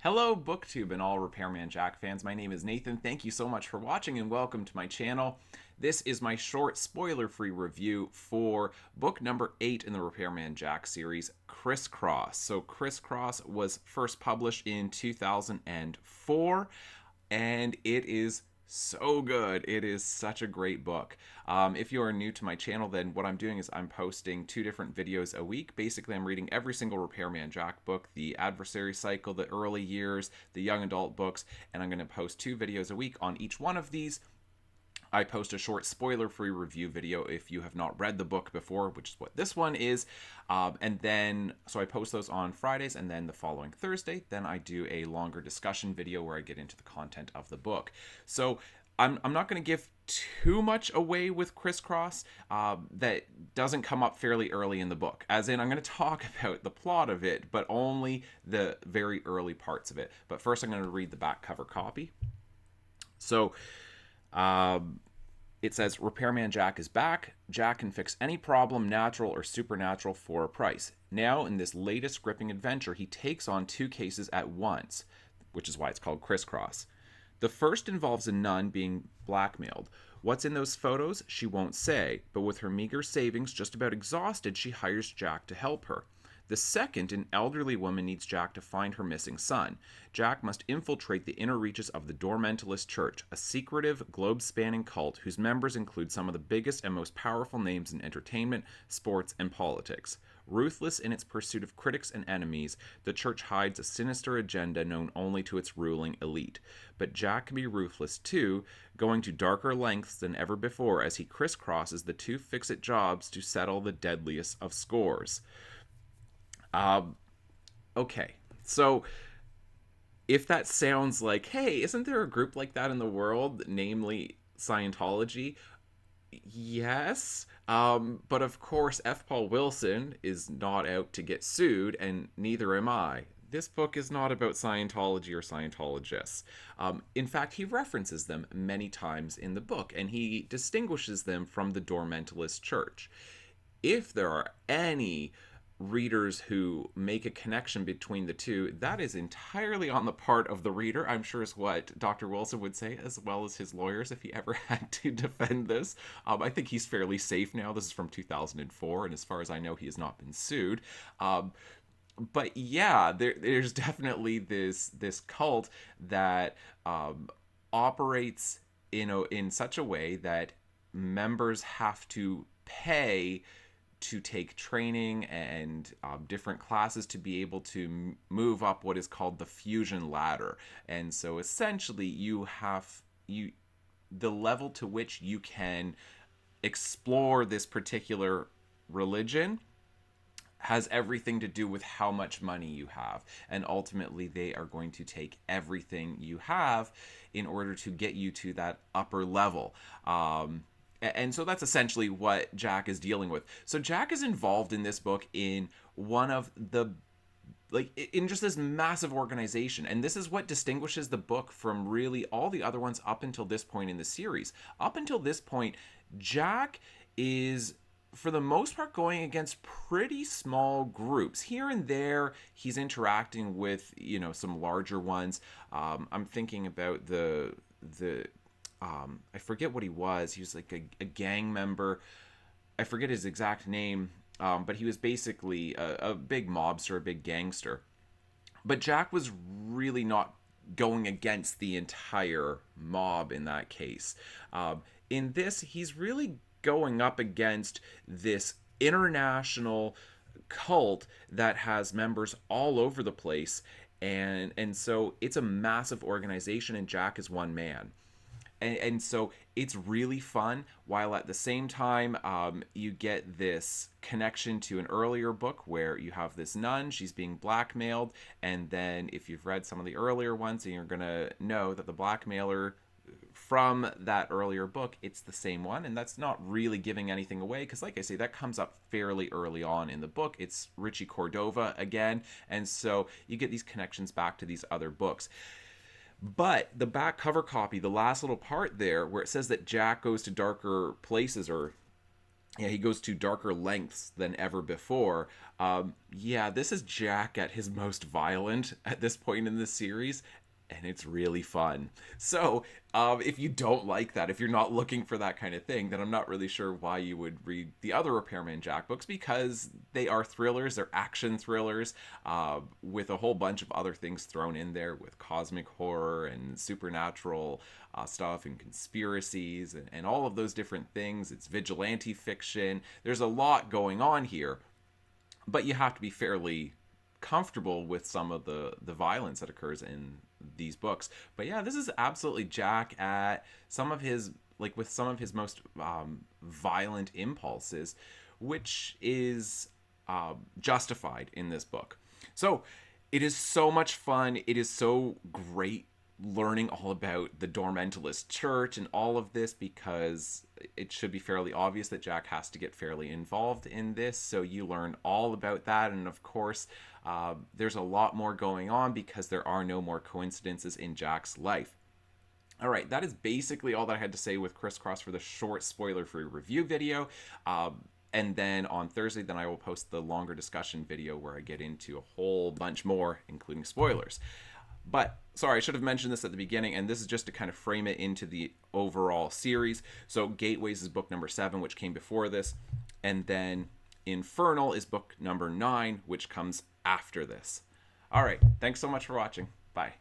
Hello, BookTube and all Repairman Jack fans. My name is Nathan. Thank you so much for watching and welcome to my channel. This is my short spoiler-free review for book number 8 in the Repairman Jack series, Crisscross. So Crisscross was first published in 2004 and it is so good. It is such a great book. If you are new to my channel, then what I'm doing is I'm posting 2 different videos a week. Basically, I'm reading every single Repairman Jack book, the Adversary Cycle, the early years, the young adult books, and I'm going to post 2 videos a week on each one of these. I post a short spoiler-free review video if you have not read the book before, which is what this one is. So I post those on Fridays, and then the following Thursday, then I do a longer discussion video where I get into the content of the book. So I'm not going to give too much away with Crisscross that doesn't come up fairly early in the book. As in, I'm going to talk about the plot of it, but only the very early parts of it. But first, I'm going to read the back cover copy. So, it says, Repairman Jack is back. Jack can fix any problem, natural or supernatural, for a price. Now, in this latest gripping adventure, he takes on 2 cases at once, which is why it's called Crisscross. The first involves a nun being blackmailed. What's in those photos, she won't say, but with her meager savings just about exhausted, she hires Jack to help her. The second, an elderly woman needs Jack to find her missing son. Jack must infiltrate the inner reaches of the Dormentalist Church, a secretive, globe-spanning cult whose members include some of the biggest and most powerful names in entertainment, sports, and politics. Ruthless in its pursuit of critics and enemies, the church hides a sinister agenda known only to its ruling elite. But Jack can be ruthless too, going to darker lengths than ever before as he crisscrosses the 2 fix-it jobs to settle the deadliest of scores. Okay, so if that sounds like, hey, isn't there a group like that in the world, namely Scientology? Yes, but of course, F. Paul Wilson is not out to get sued, and neither am I. This book is not about Scientology or Scientologists. In fact, he references them many times in the book, and he distinguishes them from the Dormentalist Church. If there are any readers who make a connection between the two, that is entirely on the part of the reader. I'm sure is what Dr. Wilson would say, as well as his lawyers, if he ever had to defend this. I think he's fairly safe now. This is from 2004, and as far as I know, he has not been sued. But yeah, there's definitely this cult that operates in such a way that members have to pay to take training and different classes to be able to move up what is called the fusion ladder. And so essentially the level to which you can explore this particular religion has everything to do with how much money you have. And ultimately, they are going to take everything you have in order to get you to that upper level. And so that's essentially what Jack is dealing with. So Jack is involved in this book in one of the, in just this massive organization. And this is what distinguishes the book from really all the other ones up until this point in the series. Up until this point, Jack is, for the most part, going against pretty small groups. Here and there, he's interacting with, some larger ones. I'm thinking about I forget what he was. He was like a gang member. I forget his exact name, but he was basically a big mobster, a big gangster. But Jack was really not going against the entire mob in that case. In this, he's really going up against this international cult that has members all over the place. And so it's a massive organization, and Jack is one man. And so it's really fun, while at the same time you get this connection to an earlier book where you have this nun, she's being blackmailed, and then if you've read some of the earlier ones, then you're going to know that the blackmailer from that earlier book, it's the same one, and that's not really giving anything away, because like I say, that comes up fairly early on in the book. It's Richie Cordova again, and so you get these connections back to these other books. But the back cover copy, the last little part there where it says that Jack goes to darker places, or Yeah, he goes to darker lengths than ever before. Yeah, this is Jack at his most violent at this point in the series, and it's really fun. So, if you don't like that, if you're not looking for that kind of thing, then I'm not really sure why you would read the other Repairman Jack books, because they are thrillers, they're action thrillers, with a whole bunch of other things thrown in there, with cosmic horror and supernatural stuff and conspiracies and all of those different things. It's vigilante fiction. There's a lot going on here, but you have to be fairly comfortable with some of the violence that occurs in these books. But yeah, this is absolutely Jack at some of his, like, with some of his most violent impulses, which is justified in this book. So it is so much fun. It is so great learning all about the Dormentalist Church and all of this, because it should be fairly obvious that Jack has to get fairly involved in this. So you learn all about that. And of course, there's a lot more going on because there are no more coincidences in Jack's life. All right, that is basically all that I had to say with Crisscross for the short spoiler-free review video. And then on Thursday, then I will post the longer discussion video where I get into a whole bunch more, including spoilers. But sorry, I should have mentioned this at the beginning, and this is just to kind of frame it into the overall series. So Gateways is book number 7, which came before this, and then Infernal is book number 9, which comes after this. All right, thanks so much for watching. Bye.